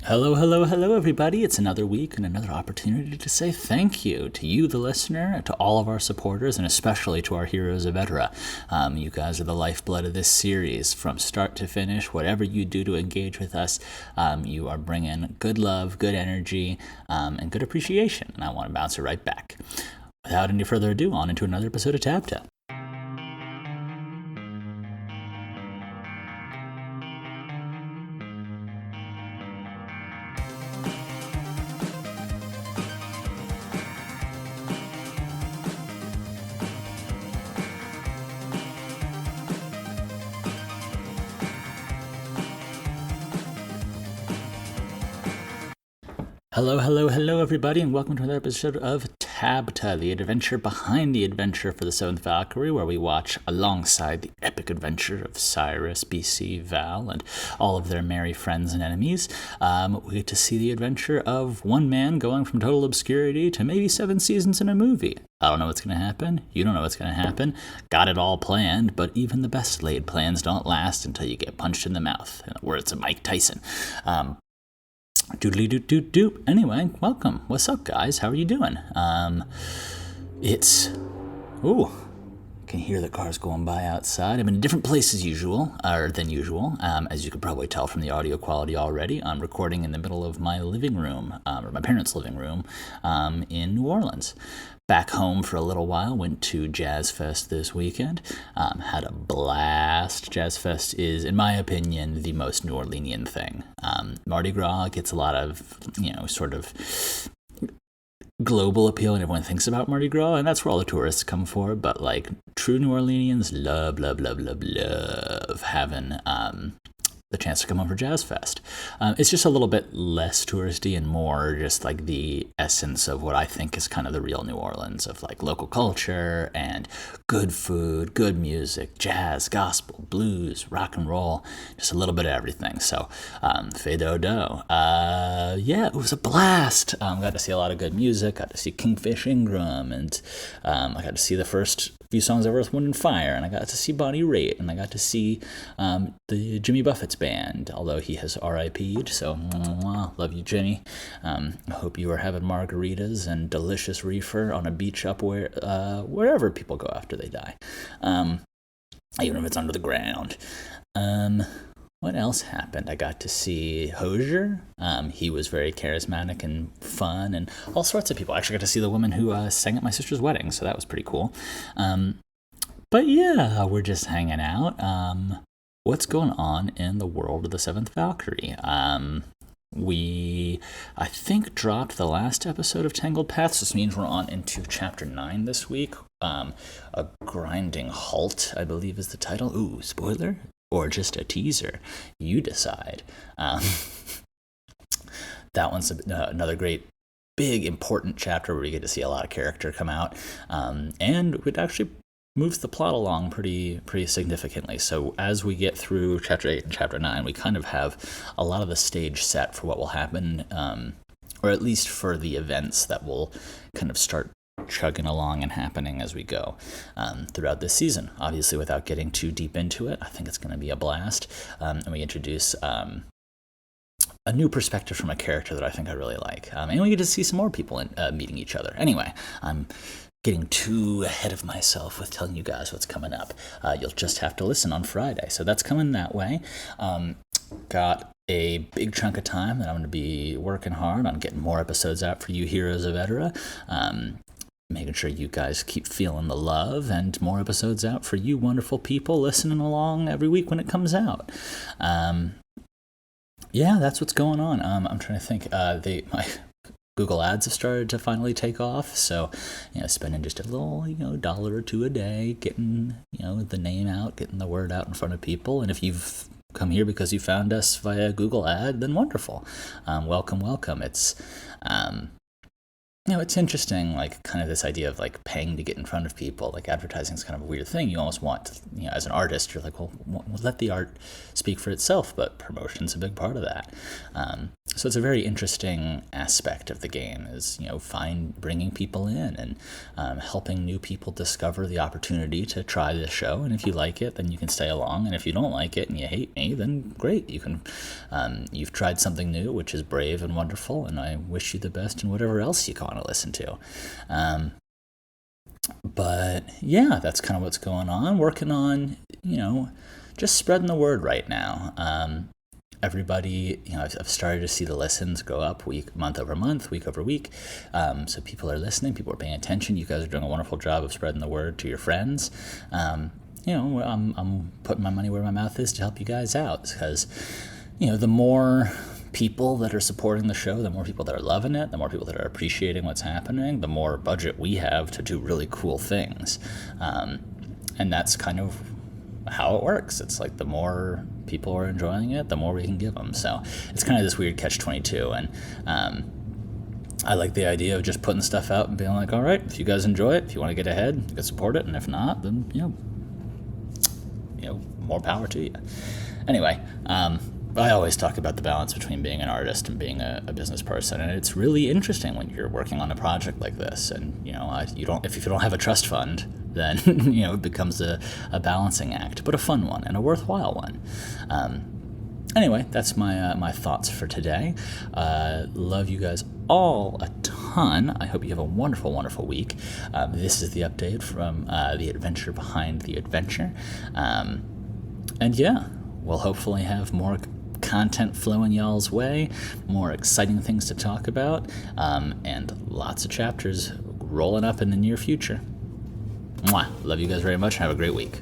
Hello, hello, hello, everybody. It's another week and another opportunity to say thank you to you, the listener, to all of our supporters, and especially to our heroes of Edara. You guys are the lifeblood of this series. From start to finish, whatever you do to engage with us, you are bringing good love, good energy, and good appreciation, and I want to bounce it right back. Without any further ado, on into another episode of TABTA. Hello, hello, hello, everybody, and welcome to another episode of TABTA, the adventure behind the adventure for the Seventh Valkyrie, where we watch alongside the epic adventure of Cyrus, BC, Val, and all of their merry friends and enemies. We get to see the adventure of one man going from total obscurity to maybe 7 seasons in a movie. I don't know what's going to happen. You don't know what's going to happen. Got it all planned, but even the best laid plans don't last until you get punched in the mouth, in the words of Mike Tyson. Doodly doot doot doot. Anyway, welcome. What's up, guys? How are you doing? I can hear the cars going by outside. I'm in a different place than usual. As you could probably tell from the audio quality already. I'm recording in the middle of my living room, or my parents' living room, in New Orleans. Back home for a little while, went to Jazz Fest this weekend, had a blast. Jazz Fest is, in my opinion, the most New Orleanian thing. Mardi Gras gets a lot of, sort of global appeal, and everyone thinks about Mardi Gras, and that's where all the tourists come for, but like true New Orleanians love having the chance to come home for Jazz Fest. It's just a little bit less touristy and more just like the essence of what I think is kind of the real New Orleans, of like local culture and good food, good music, jazz, gospel, blues, rock and roll, just a little bit of everything. So, Fedodo. It was a blast. Got to see a lot of good music, got to see Kingfish Ingram, and I got to see the first few songs of Earth, Wind, and Fire, and I got to see Bonnie Raitt, and I got to see the Jimmy Buffett's band, although he has RIP'd, so love you, Jimmy. I hope you are having margaritas and delicious reefer on a beach up wherever people go after they die, even if it's under the ground. What else happened? I got to see Hozier. He was very charismatic and fun, and all sorts of people. I actually got to see the woman who sang at my sister's wedding, so that was pretty cool. But yeah, we're just hanging out. What's going on in the world of the Seventh Valkyrie? We, I think, dropped the last episode of Tangled Paths. This means we're on into Chapter 9 this week. A Grinding Halt, I believe, is the title. Ooh, spoiler? Or just a teaser, you decide. That one's another great, big, important chapter where you get to see a lot of character come out, and it actually moves the plot along pretty significantly. So as we get through Chapter 8 and Chapter 9, we kind of have a lot of the stage set for what will happen, or at least for the events that will kind of start chugging along and happening as we go throughout this season. Obviously, without getting too deep into it, I think it's going to be a blast. And we introduce a new perspective from a character that I think I really like. And we get to see some more people meeting each other. Anyway, I'm getting too ahead of myself with telling you guys what's coming up. You'll just have to listen on Friday. So that's coming that way. Got a big chunk of time that I'm going to be working hard on getting more episodes out for you heroes of Edara. Making sure you guys keep feeling the love, and more episodes out for you wonderful people listening along every week when it comes out. That's what's going on. I'm trying to think. My Google Ads have started to finally take off, so spending just a little $1 or $2 a day, getting the name out, getting the word out in front of people. And if you've come here because you found us via Google Ad, then wonderful. Welcome. It's it's interesting, like, kind of this idea of, like, paying to get in front of people. Like, advertising is kind of a weird thing. You almost want to, as an artist, you're like, well, let the art speak for itself, but promotion's a big part of that. So it's a very interesting aspect of the game is, bringing people in and helping new people discover the opportunity to try this show. And if you like it, then you can stay along. And if you don't like it and you hate me, then great. You've tried something new, which is brave and wonderful. And I wish you the best in whatever else you want to listen to. But yeah, that's kind of what's going on. Working on, just spreading the word right now. Everybody, I've started to see the listens go up month over month, week over week. So people are listening, people are paying attention. You guys are doing a wonderful job of spreading the word to your friends. I'm putting my money where my mouth is to help you guys out, because, the more people that are supporting the show, the more people that are loving it, the more people that are appreciating what's happening, the more budget we have to do really cool things. And that's kind of how it works. It's like the more people are enjoying it, the more we can give them. So it's kind of this weird catch-22. And I like the idea of just putting stuff out and being like, all right, if you guys enjoy it, if you want to get ahead, you can support it. And if not, then, more power to you. Anyway, I always talk about the balance between being an artist and being a business person, and it's really interesting when you're working on a project like this. And if you don't have a trust fund, then it becomes a balancing act, but a fun one and a worthwhile one. Anyway, that's my thoughts for today. Love you guys all a ton. I hope you have a wonderful, wonderful week. This is the update from the adventure behind the adventure. And yeah, we'll hopefully have more content flowing y'all's way, more exciting things to talk about, and lots of chapters rolling up in the near future. Mwah. Love you guys very much and have a great week.